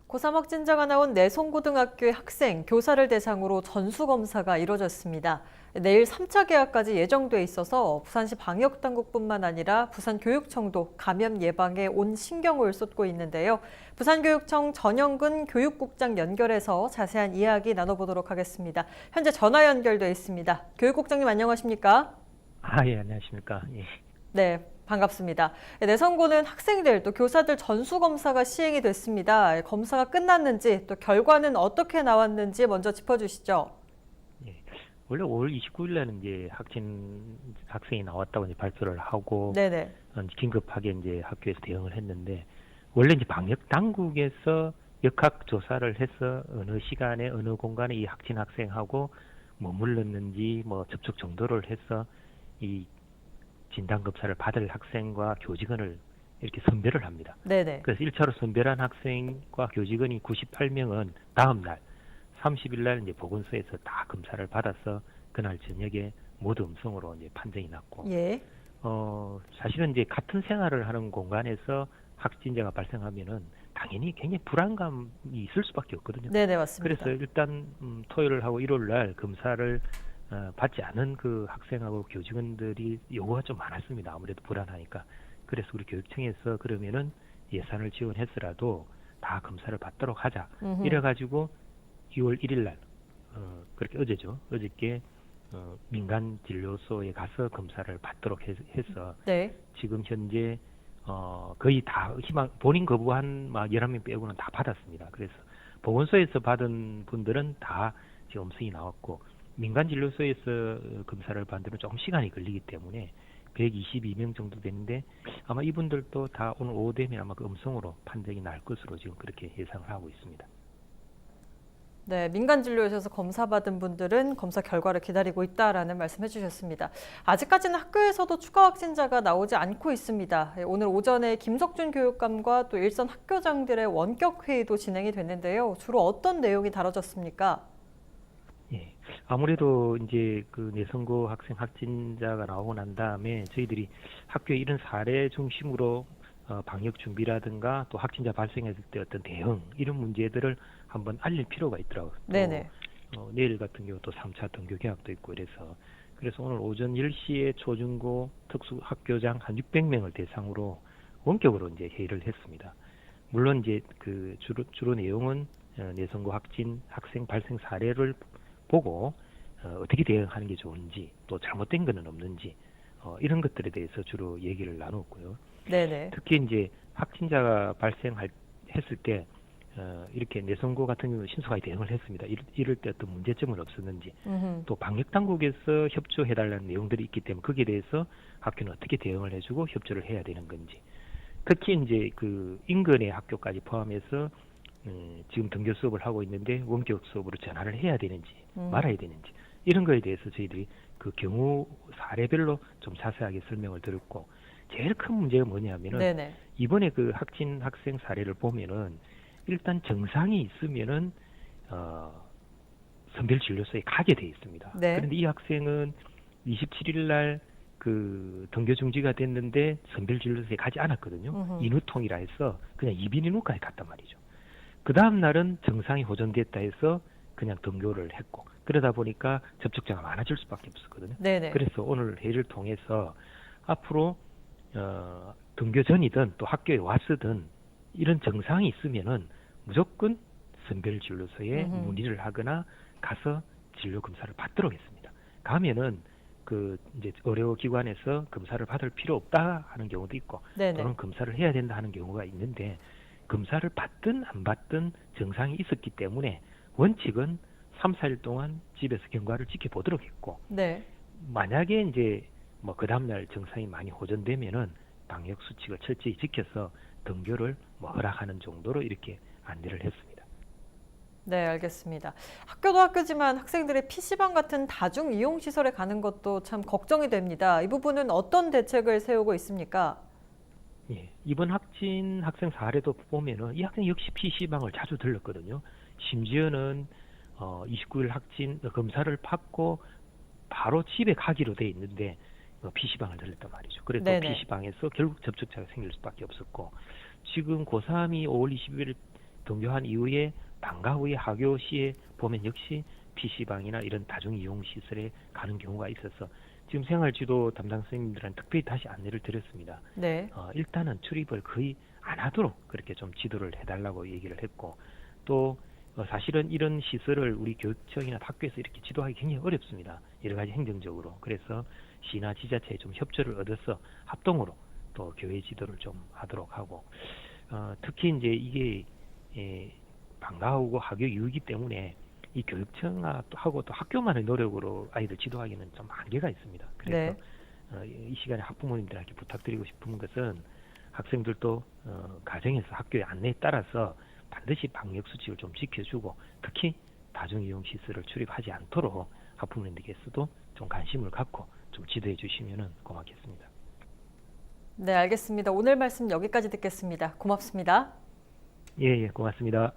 고3 확진자가 나온 내송고등학교의 학생, 교사를 대상으로 전수검사가 이뤄졌습니다. 내일 3차 개학까지 예정돼 있어서 부산시 방역당국뿐만 아니라 부산교육청도 감염 예방에 온 신경을 쏟고 있는데요. 부산교육청 전영근 교육국장 연결해서 자세한 이야기 나눠보도록 하겠습니다. 현재 전화 연결돼 있습니다. 교육국장님 안녕하십니까? 예, 안녕하십니까. 예. 네, 반갑습니다. 내성고는 학생들 또 교사들 전수검사가 시행이 됐습니다. 검사가 끝났는지 또 결과는 어떻게 나왔는지 먼저 짚어주시죠. 예. 원래 5월 29일 날은 이제 학생이 나왔다고 이제 발표를 하고, 네네. 긴급하게 이제 학교에서 대응을 했는데, 원래 이제 방역 당국에서 역학 조사를 해서 어느 시간에 어느 공간에 이 확진 학생하고 머물렀는지 뭐 접촉 정도를 해서 이 진단검사를 받을 학생과 교직원을 이렇게 선별을 합니다. 네네. 그래서 1차로 선별한 학생과 교직원이 98명은 다음 날 30일 날 이제 보건소에서 다 검사를 받아서 그날 저녁에 모두 음성으로 이제 판정이 났고, 예. 사실은 이제 같은 생활을 하는 공간에서 확진자가 발생하면은 당연히 굉장히 불안감이 있을 수밖에 없거든요. 네네, 맞습니다. 그래서 일단 토요일 하고 일요일 날 검사를 받지 않은 그 학생하고 교직원들이 요구가 좀 많았습니다. 아무래도 불안하니까. 그래서 우리 교육청에서 그러면은 예산을 지원해서라도 다 검사를 받도록 하자. 이래가지고 2월 1일 날 그렇게 어제죠. 어저께 민간 진료소에 가서 검사를 받도록 해서 네. 지금 현재 거의 다 본인 거부한 막 11명 빼고는 다 받았습니다. 그래서 보건소에서 받은 분들은 다 지금 음성이 나왔고, 민간 진료소에서 검사를 받는 데는 조금 시간이 걸리기 때문에 122명 정도 되는데, 아마 이분들도 다 오늘 오후 되면 아마 그 음성으로 판정이 날 것으로 지금 그렇게 예상을 하고 있습니다. 네, 민간 진료소에서 검사받은 분들은 검사 결과를 기다리고 있다라는 말씀 해주셨습니다. 아직까지는 학교에서도 추가 확진자가 나오지 않고 있습니다. 오늘 오전에 김석준 교육감과 또 일선 학교장들의 원격 회의도 진행이 됐는데요. 주로 어떤 내용이 다뤄졌습니까? 예, 아무래도 이제 그 내성고 학생 확진자가 나오고 난 다음에 저희들이 학교에 이런 사례 중심으로 방역 준비라든가 또 확진자 발생했을 때 어떤 대응 이런 문제들을 한번 알릴 필요가 있더라고요. 네네. 내일 같은 경우 또 3차 등교 개학도 있고 그래서 오늘 오전 10시에 초중고 특수학교장 한 600명을 대상으로 원격으로 이제 회의를 했습니다. 물론 이제 그 주로 내용은 내성고 확진 학생 발생 사례를 보고 어떻게 대응하는 게 좋은지 또 잘못된 거는 없는지 이런 것들에 대해서 주로 얘기를 나눴고요. 네네. 특히 이제 확진자가 발생했을 때 이렇게 내성고 같은 경우는 신속하게 대응을 했습니다. 이럴 때 어떤 문제점은 없었는지, 또 방역 당국에서 협조해달라는 내용들이 있기 때문에 거기에 대해서 학교는 어떻게 대응을 해주고 협조를 해야 되는 건지, 특히 이제 그 인근의 학교까지 포함해서 지금 등교 수업을 하고 있는데 원격 수업으로 전환을 해야 되는지 말아야 되는지 이런 거에 대해서 저희들이 그 경우 사례별로 좀 자세하게 설명을 들었고, 제일 큰 문제가 뭐냐면은 네네. 이번에 그 확진 학생 사례를 보면은 일단 증상이 있으면은 선별 진료소에 가게 돼 있습니다. 네. 그런데 이 학생은 27일 날 그 등교 중지가 됐는데 선별 진료소에 가지 않았거든요. 인후통이라 해서 그냥 이비인후과에 갔단 말이죠. 그 다음 날은 증상이 호전됐다 해서 그냥 등교를 했고, 그러다 보니까 접촉자가 많아질 수밖에 없었거든요. 네네. 그래서 오늘 회의를 통해서 앞으로 등교 전이든 또 학교에 왔으든 이런 증상이 있으면은 무조건 선별 진료소에 문의를 하거나 가서 진료 검사를 받도록 했습니다. 가면은 그 이제 의료기관에서 검사를 받을 필요 없다 하는 경우도 있고, 네네. 또는 검사를 해야 된다 하는 경우가 있는데, 검사를 받든 안 받든 증상이 있었기 때문에 원칙은 3, 4일 동안 집에서 경과를 지켜보도록 했고, 네. 만약에 이제 뭐 그 다음날 증상이 많이 호전되면은 방역 수칙을 철저히 지켜서 등교를 뭐 허락하는 정도로 이렇게 안내를 했습니다. 네, 알겠습니다. 학교도 학교지만 학생들의 PC방 같은 다중 이용 시설에 가는 것도 참 걱정이 됩니다. 이 부분은 어떤 대책을 세우고 있습니까? 예, 이번 확진 학생 사례도 보면은 이 학생 역시 PC방을 자주 들렀거든요. 심지어는 29일 확진 검사를 받고 바로 집에 가기로 돼 있는데 PC방을 들렸단 말이죠. 그래서 PC방에서 결국 접촉자가 생길 수밖에 없었고, 지금 고3이 5월 20일 등교한 이후에 방과 후에 하교 시에 보면 역시 PC방이나 이런 다중이용시설에 가는 경우가 있어서 지금 생활지도 담당 선생님들한테 특별히 다시 안내를 드렸습니다. 네. 일단은 출입을 거의 안 하도록 그렇게 좀 지도를 해달라고 얘기를 했고 또 사실은 이런 시설을 우리 교육청이나 학교에서 이렇게 지도하기 굉장히 어렵습니다. 여러 가지 행정적으로. 그래서 시나 지자체에 좀 협조를 얻어서 합동으로 또 교회 지도를 좀 하도록 하고 특히 이제 이게 방과후고 하교 이후이기 때문에 이 교육청하고 또 학교만의 노력으로 아이들 지도하기는 좀 한계가 있습니다. 그래서 이 시간에 학부모님들한테 부탁드리고 싶은 것은 학생들도 가정에서 학교의 안내에 따라서 반드시 방역 수칙을 좀 지켜주고 특히 다중이용 시설을 출입하지 않도록 학부모님들께서도 좀 관심을 갖고 좀 지도해 주시면 고맙겠습니다. 네, 알겠습니다. 오늘 말씀 여기까지 듣겠습니다. 고맙습니다. 예, 고맙습니다.